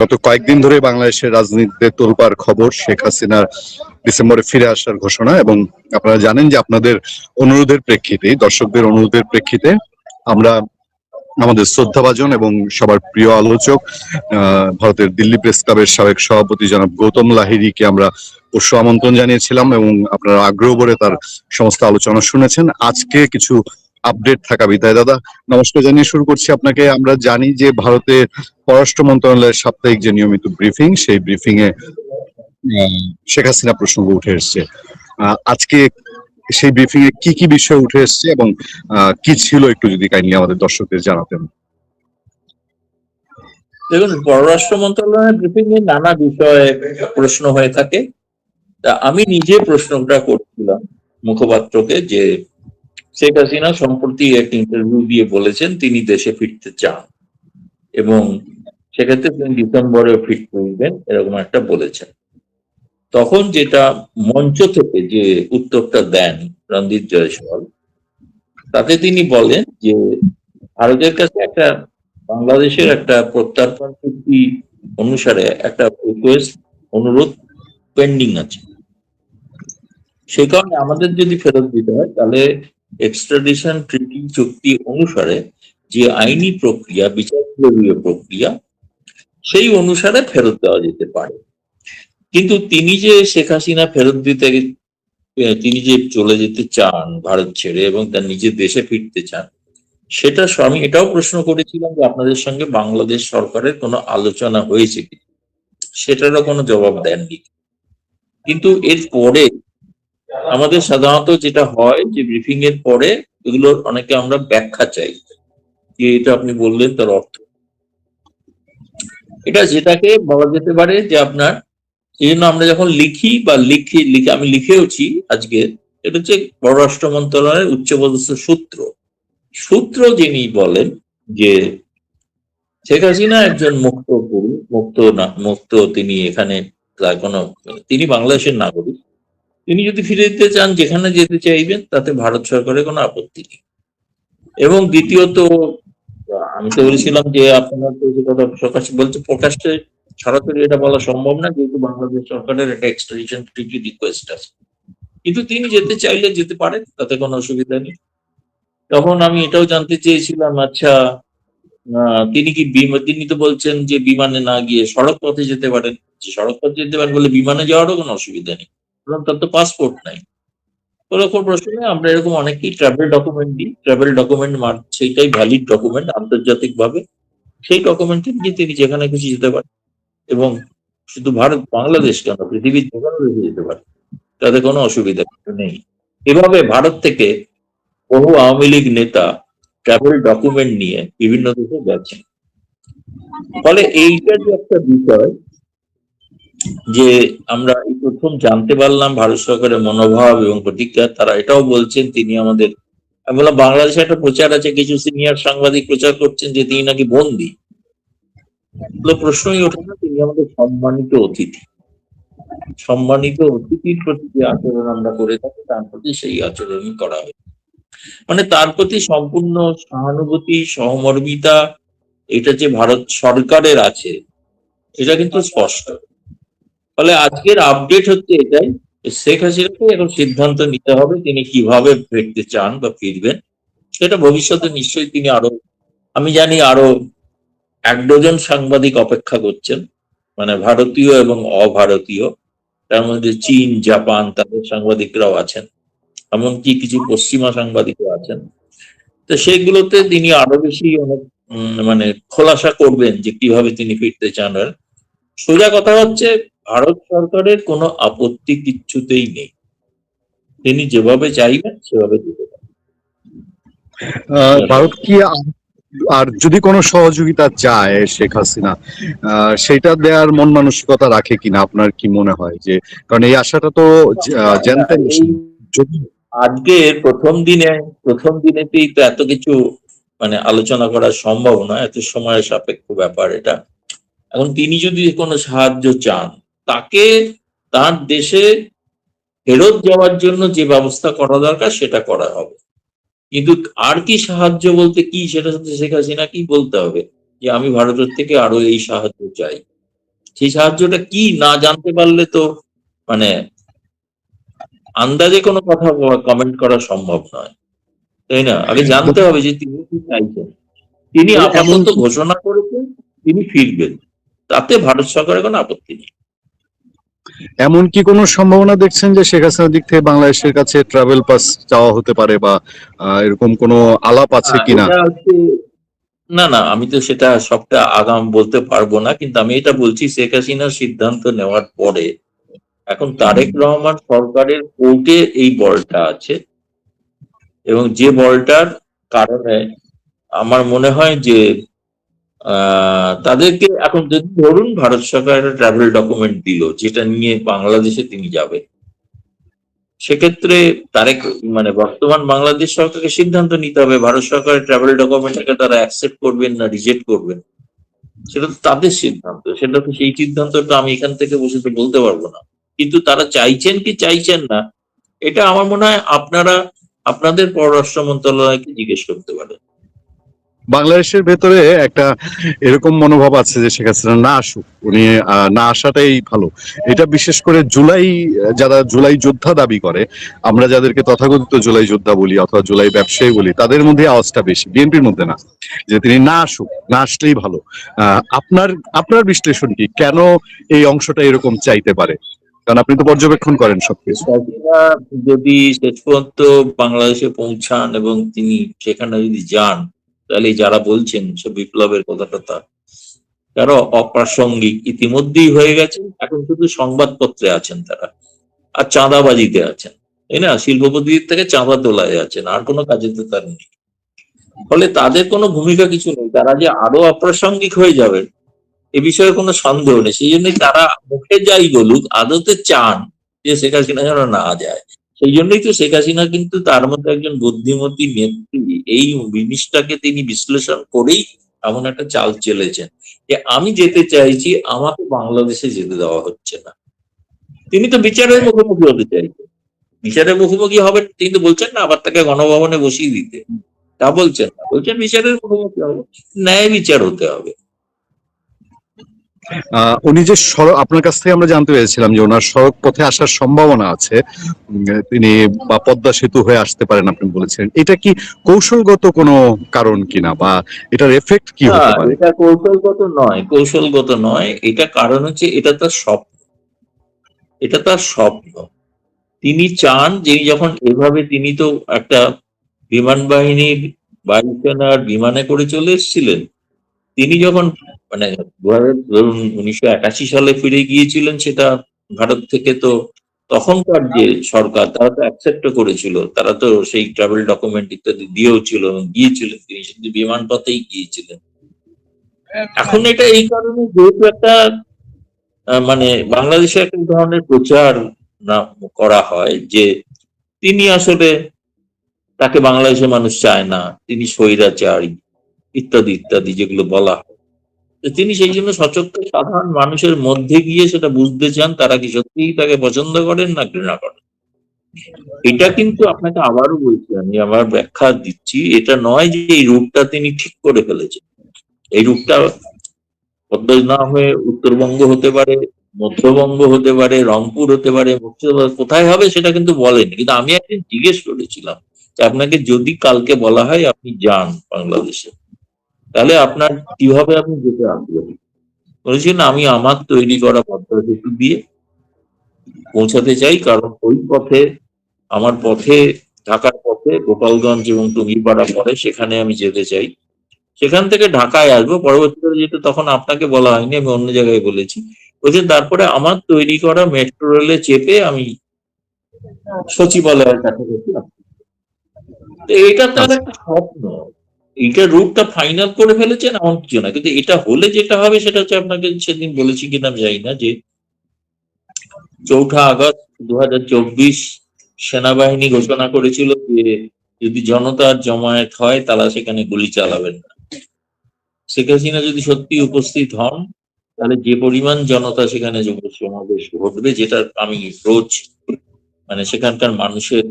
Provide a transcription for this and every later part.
গত কয়েকদিন ধরে বাংলাদেশের রাজনীতিতে তোলপাড় খবর শেখ হাসিনার ডিসেম্বরে ফিরে আসার ঘোষণা। এবং আপনারা জানেন যে আপনাদের অনুরোধের প্রেক্ষিতে, দর্শকদের অনুরোধের প্রেক্ষিতে আমরা আমাদের শ্রদ্ধাভাজন এবং সবার প্রিয় আলোচক ভারতের দিল্লি প্রেস ক্লাবের সাবেক সভাপতি জনাব গৌতম লাহিড়ীকে আমরা পরশু আমন্ত্রণ জানিয়েছিলাম এবং আপনারা আগ্রহ ভরে তার সমস্ত আলোচনা শুনেছেন। আজকে কিছু আপডেট থাকা বিদায় দাদা নমস্কার জানিয়ে শুরু করছি আপনাকে। আমরা জানি যে ভারতের পররাষ্ট্র মন্ত্রণালয়ের সাপ্তাহিক যে নিয়মিত ব্রিফিং, সেই ব্রিফিং এ শেখ হাসিনা প্রসঙ্গ উঠে এসছে। আজকে সেই ব্রিফিং এ কি কি বিষয় উঠে এসছে এবং কি ছিল একটু যদি কাইন্ডলি আমাদের দর্শকদের জানাতেন। দেখুন, পররাষ্ট্র মন্ত্রণালয়ের ব্রিফিং এ নানা বিষয়ে প্রশ্ন হয়ে থাকে। তা আমি নিজে প্রশ্নটা করছিলাম মুখপাত্রকে যে শেখ হাসিনা সম্প্রতি একটা ইন্টারভিউ দিয়ে বলেছেন তিনি দেশে ফিরতে চান এবং সেক্ষেত্রে তিনি ডিসেম্বরে ফিরতে হইবেন, এরকম একটা বলেছেন। তখন যেটা মঞ্চ থেকে যে উত্তরটা দেন রণদীপ জয়সওয়াল, তাতে তিনি বলেন যে ভারতের কাছে একটা বাংলাদেশের একটা প্রত্যর্পণ চুক্তি অনুসারে একটা রিকোয়েস্ট, অনুরোধ পেন্ডিং আছে। সেই কারণে আমাদের যদি ফেরত দিতে হয় তাহলে এক্সট্রাডিশন ট্রিটি চুক্তি অনুসারে যে আইনি প্রক্রিয়া, বিচার বিভাগীয় প্রক্রিয়া, সেই অনুসারে ফেরত দেওয়া যেতে পারে। কিন্তু তিনি যে শেখ হাসিনা ফেরত দিতে, তিনি যে চলে যেতে চান ভারত ছেড়ে এবং তার নিজের দেশে ফিরতে চান, সেটা আমি এটাও প্রশ্ন করেছিলাম যে আপনাদের সঙ্গে বাংলাদেশ সরকারের কোনো আলোচনা হয়েছে কি, সেটারও কোনো জবাব দেননি। কিন্তু এর পরে আমাদের সাধারণত যেটা হয় যে ব্রিফিং এর পরে এগুলোর অনেকে আমরা ব্যাখ্যা চাই যে এটা আপনি বললেন তার অর্থ এটা, যেটাকে বলা যেতে পারে যে আপনার, এই জন্য আমরা যখন লিখি বা আমি লিখেওছি আজকে, এটা হচ্ছে পররাষ্ট্র মন্ত্রণালয়ের উচ্চপদস্থ সূত্র যিনি বলেন যে শেখ হাসিনা একজন মুক্ত, তিনি এখানে তিনি বাংলাদেশের নাগরিক, তিনি যদি ফিরে যেতে চান যেখানে যেতে চাইবেন তাতে ভারত সরকারের কোনো আপত্তি নেই। এবং দ্বিতীয়ত আমি তো বলেছিলাম যে আপনার তো কথা প্রকাশ্যে সরাসরি এটা বলা সম্ভব না, যেহেতু বাংলাদেশ সরকারের একটা এক্সট্রাডিশন ট্রিটি রিকোয়েস্ট আছে, কিন্তু তিনি যেতে চাইলে যেতে পারেন, তাতে কোনো অসুবিধা নেই। তখন আমি এটাও জানতে চেয়েছিলাম, আচ্ছা তিনি তো বলছেন যে বিমানে না গিয়ে সড়ক পথে যেতে পারেন, সড়ক পথে যেতে পারেন বলে বিমানে যাওয়ারও কোনো অসুবিধা নেই, কারণ তার তো পাসপোর্ট নাই। ওরকম প্রশ্নে আমরা এরকম অনেকেই ট্রাভেল ডকুমেন্ট দিই, ট্রাভেল ডকুমেন্ট সেইটাই ভ্যালিড ডকুমেন্ট আন্তর্জাতিক ভাবে, সেই ডকুমেন্ট নিয়ে তিনি যেখানে খুশি যেতে পারেন এবং শুধু বাংলাদেশ কেন, পৃথিবীর যেখানে রেখে যেতে পারে, তাতে কোনো অসুবিধা নেই। এভাবে ভারত থেকে বহু আওয়ামী লীগ নেতা ট্রাভেল ডকুমেন্ট নিয়ে বিভিন্ন দেশে গেছেন। ফলে এইটা যে একটা বিষয় যে আমরা এই প্রথম জানতে পারলাম ভারত সরকারের মনোভাব এবং প্রতিক্রিয়া, তারা এটাও বলছেন তিনি আমাদের, আমি বললাম বাংলাদেশে একটা প্রচার আছে, কিছু সিনিয়র সাংবাদিক প্রচার করছেন যে তিনি নাকি বন্দী। প্রশ্নই ওঠে না, তিনি আমাদের সম্মানিত অতিথির প্রতি যে আচরণ আমরা করে থাকি তার প্রতি সেই আচরণই করা হয়। মানে তার প্রতি সম্পূর্ণ সহানুভূতি, সহমর্মিতা এটা যে ভারত সরকারের আছে এটা কিন্তু স্পষ্ট। ফলে আজকের আপডেট হচ্ছে এটাই, শেখ হাসিনাকে এখন সিদ্ধান্ত নিতে হবে তিনি কিভাবে ফিরতে চান বা ফিরবেন। সেটা ভবিষ্যতে নিশ্চয়ই তিনি আমি জানি আরো 1 ডজন সাংবাদিক অপেক্ষা করছেন, মানে ভারতীয় এবং অভারতীয়, তার মধ্যে চীন, জাপান তাদের সাংবাদিকরাও আছেন, এমনকি কিছু পশ্চিমা সাংবাদিকও আছেন। তো সেগুলোতে তিনি আরো বেশি অনেক মানে খোলাসা করবেন যে কিভাবে তিনি ফিরতে চান। সোজা কথা হচ্ছে ভারত সরকারের কোনো আপত্তি কিচ্ছুতেই নেই, তিনি যেভাবে চাইবেন সেভাবে দিতে পারেন। ভারত কি আর যদি কোনো সহযোগিতা চায় শেখ হাসিনা, সেটা দেওয়ার মন মানসিকতা রাখে কিনা আপনার কি মনে হয়? যে কারণ এই আশাটা তো জানতেন আজকের প্রথম দিনেতেই তো এত কিছু মানে আলোচনা করা সম্ভব নয়, এত সময়ের সাপেক্ষ ব্যাপার এটা। এখন তিনি যদি কোনো সাহায্য চান, তাকে তার দেশে ফেরত যাওয়ার জন্য যে ব্যবস্থা করা দরকার সেটা করা হবে। কিন্তু আর কি সাহায্য বলতে কি, সেটা সাথে শেখ হাসিনা কি বলতে হবে যে আমি ভারতের থেকে আরো এই সাহায্য চাই, সেই সাহায্যটা কি না জানতে পারলে তো মানে আন্দাজে কোনো কথা কমেন্ট করা সম্ভব নয়, তাই না? আগে জানতে হবে যে তিনি কি চাইছেন। তিনি এমন আপাতত ঘোষণা করেছেন তিনি ফিরবেন, তাতে ভারত সরকারের কোনো আপত্তি নেই। এমন কি কোনো সম্ভাবনা দেখছেন যে শেখ হাসিনার দিক থেকে বাংলাদেশের কাছে ট্রাভেল পাস চাওয়া হতে পারে, বা এরকম কোনো আলাপ আছে কিনা? এটা হচ্ছে না না, আমি তো সেটা সবটা আগাম বলতে পারবো না, কিন্তু আমি এটা বলছি শেখ হাসিনার সিদ্ধান্ত নেওয়ার পরে এখন তারেক রহমান সরকারের কোর্টে এই বলটা আছে, এবং যে বলটার কারণে আমার মনে হয় যে তাদেরকে এখন যদি ধরুন ভারত সরকার একটা ট্রাভেল ডকুমেন্ট দিল যেটা নিয়ে বাংলাদেশে তিনি যাবেন, সেক্ষেত্রে তারেক মানে বর্তমান বাংলাদেশ সরকারকে সিদ্ধান্ত নিতে হবে ভারত সরকারের ট্রাভেল ডকুমেন্টটাকে তারা অ্যাকসেপ্ট করবেন না রিজেক্ট করবেন। সেটা তো তাদের সিদ্ধান্ত, সেটা তো সেই সিদ্ধান্তটা আমি এখান থেকে বসে তো বলতে পারবো না। কিন্তু তারা চাইছেন কি চাইছেন না, এটা আমার মনে হয় আপনারা আপনাদের পররাষ্ট্র মন্ত্রণালয়কে জিজ্ঞেস করতে পারেন। বাংলাদেশের ভেতরে একটা এরকম মনোভাব আছে যে শেখ হাসিনা না আসুক, উনি না আসাটাই ভালো। এটা বিশেষ করে যারা জুলাই যোদ্ধা দাবি করে, আমরা যাদেরকে তথাকথিত জুলাই যোদ্ধা বলি অথবা জুলাই ব্যবসায়ী বলি, তাদের মধ্যে আওয়াজটা বেশি, বিএনপির মধ্যে না, যে তিনি না আসুক, না আসলেই ভালো। আপনার আপনার বিশ্লেষণ কি, কেন এই অংশটা এরকম চাইতে পারে? কারণ আপনি তো পর্যবেক্ষণ করেন সবকিছু। যদি শেষ পর্যন্ত বাংলাদেশে পৌঁছান এবং তিনি সেখানে যদি যান, তাহলে যারা বলছেন সব বিপ্লবের কথাটা তারা অপ্রাসঙ্গিক ইতিমধ্যেই হয়ে গেছে। এখন শুধু সংবাদপত্রে আছেন তারা, আর চাঁদাবাজিতে আছেন, তাই না? শিল্পপতিদের থেকে চাঁদা তোলায় আছেন, আর কোনো কাজে তো তার নেই। ফলে তাদের কোনো ভূমিকা কিছু নেই, তারা যে আরো অপ্রাসঙ্গিক হয়ে যাবেন এ বিষয়ে কোনো সন্দেহ নেই। সেই জন্যই তারা মুখে যাই বলুক আদতে চান যে শেখ হাসিনা যেন না যায়। সেই জন্যই তো শেখ হাসিনা কিন্তু তার মধ্যে একজন বুদ্ধিমতী নেত্রী, এই জিনিসটাকে তিনি বিশ্লেষণ করেই এমন একটা চাল চলেছেন যে আমি যেতে চাইছি, আমাকে বাংলাদেশে যেতে দেওয়া হচ্ছে না। তিনি তো বিচারের মুখোমুখি হতে চাইছেন, বিচারের মুখোমুখি হবে তিনি তো বলছেন না আবার তাকে গণভবনে বসিয়ে দিতে, তা বলছেন না, বলছেন বিচারের মুখোমুখি হবে, ন্যায় বিচার হতে হবে। উনি যে সড়ক, আপনার কাছ থেকে আমরা জানতে পেরেছিলাম যে ওনার সড়ক পথে আসার সম্ভাবনা আছে, তিনি বা পদ্মা সেতু হয়ে আসতে পারেন আপনি বলেছেন। এটা কি কৌশলগত কোনো কারণ কিনা, বা এটার এফেক্ট কি না, হতে পারে? এটা কৌশলগত নয়, কৌশলগত নয়। এটা কারণ হচ্ছে এটা তার স্বপ্ন, এটা তার স্বপ্ন। তিনি চান যে যখন এভাবে তিনি তো একটা বিমান বাহিনীর বায়ুসেনার বিমানে করে চলে এসেছিলেন, তিনি যখন মানে ধরুন 1981 সালে ফিরে গিয়েছিলেন, সেটা ভারত থেকে তো তখনকার যে সরকার তারা তো অ্যাকসেপ্ট করেছিল, তারা তো সেই ট্রাভেল ডকুমেন্ট ইত্যাদি দিয়েও ছিল এবং গিয়েছিলেন, তিনি শুধু বিমান পথেই গিয়েছিলেন। এখন এটা এই কারণে যেহেতু একটা মানে বাংলাদেশে একটা ধরনের প্রচার না করা হয় যে তিনি আসলে তাকে বাংলাদেশের মানুষ চায় না, তিনি স্বৈরাচারী ইত্যাদি ইত্যাদি যেগুলো বলা হয়, তো তিনি সেই জন্য সচক্ষে সাধারণ মানুষের মধ্যে গিয়ে সেটা বুঝতে চান তারা কি সত্যিই তাকে পছন্দ করেন না ঘৃণা করেন। এটা কিন্তু আপনাকে আবারও বলছি, আমি আবার ব্যাখ্যা দিচ্ছি, এটা নয় যে এই রূপটা তিনি ঠিক করে ফেলেছেন। এই রূপটা পদ্মা না হয়ে উত্তরবঙ্গ হতে পারে, মধ্যবঙ্গ হতে পারে, রংপুর হতে পারে, মুর্শিদাবাদ কোথায় হবে সেটা কিন্তু বলেনি। কিন্তু আমি একদিন জিজ্ঞেস করেছিলাম যে আপনাকে যদি কালকে বলা হয় আপনি যান বাংলাদেশে, তাহলে আপনার কিভাবে আপনি যেতে আগ্রহী? বলেছেন আমি আমার তৈরি করা পদ্মা সেতু দিয়ে পৌঁছাতে চাই, কারণ ওই পথে আমার পথে ঢাকার পথে গোপালগঞ্জ এবং টুঙ্গিপাড়া পড়ে, সেখানে আমি যেতে চাই, সেখান থেকে ঢাকায় আসবো। পরবর্তীকালে যেহেতু তখন আপনাকে বলা হয়নি, আমি অন্য জায়গায় বলেছি, বলছেন তারপরে আমার তৈরি করা মেট্রো রেলে চেপে আমি সচিবালয়ের কাছাকাছি আসবো। তো এটা তার একটা স্বপ্ন, এইটা রুটটা ফাইনাল করে ফেলেছেন এমন কিছু না, কিন্তু এটা হলে যেটা হবে সেটা হচ্ছে আপনাকে সেদিন বলেছি কিনা আমি জানি না, যে 4 আগস্ট 2024 সেনাবাহিনী ঘোষণা করেছিল যে যদি জনতার জমায়েত হয় তারা সেখানে গুলি চালাবেন না। শেখ হাসিনা যদি সত্যি উপস্থিত হন, তাহলে যে পরিমাণ জনতা সেখানে যুব সমাবেশ ঘটবে, যেটা আমি রোজ মানে সেখানকার মানুষের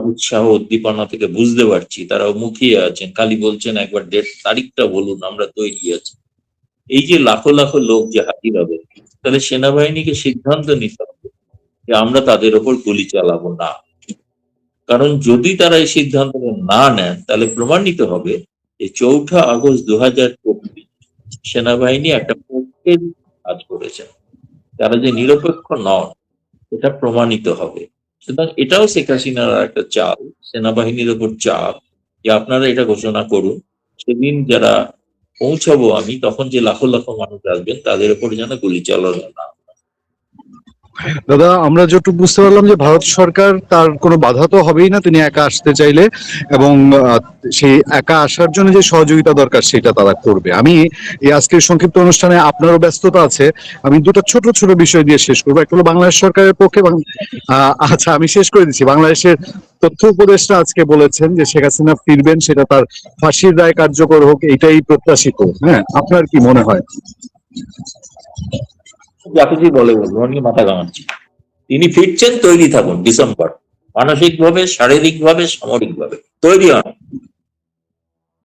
উৎসাহ উদ্দীপনা থেকে বুঝতে পারছি, তারাও মুখিয়ে আছেন, খালি বলছেন একবার ডেট তারিখটা বলুন আমরা তৈরি আছি। এই যে লাখো লাখো লোক যে হাজির হবে, তাহলে সেনাবাহিনীকে সিদ্ধান্ত নিতে হবে যে আমরা তাদের ওপর গুলি চালাবো না। কারণ যদি তারা এই সিদ্ধান্ত না নেন তাহলে প্রমাণিত হবে যে 4 আগস্ট 2024 সেনাবাহিনী একটা পক্ষের কাজ করেছে, তারা যে নিরপেক্ষ নন এটা প্রমাণিত হবে। সুতরাং এটাও শেখ হাসিনার একটা চাল, সেনাবাহিনীর উপর চাপ যে আপনারা এটা ঘোষণা করুন, সেদিন যারা পৌঁছাবো আমি তখন যে লাখো লাখো মানুষ আসবেন তাদের উপর যেন গুলি চালানো না। দাদা, আমরা যেটুকু বুঝতে পারলাম যে ভারত সরকার তার কোনো বাধা তো হবেই না তিনি একা আসতে চাইলে, এবং সেই একা আসার জন্য যে সহযোগিতা দরকার সেটা তারা করবে। আমি এই আজকের সংক্ষিপ্ত অনুষ্ঠানে, আপনারও ব্যস্ততা আছে, আমি দুটো ছোট ছোট বিষয় দিয়ে শেষ করবো। একটা হলো বাংলাদেশ সরকারের পক্ষে আচ্ছা আমি শেষ করে দিচ্ছি। বাংলাদেশের তথ্য উপদেষ্টা আজকে বলেছেন যে শেখ হাসিনা ফিরবেন, সেটা তার ফাঁসির রায় কার্যকর হোক এটাই প্রত্যাশিত। হ্যাঁ, আপনার কি মনে হয়? যা কিছু বলে বলবো, উনি মাথা ঘামাচ্ছি। তিনি ফিরছেন, তৈরি থাকুন ডিসেম্বর, মানসিকভাবে, শারীরিকভাবে, সামরিকভাবে তৈরি হন।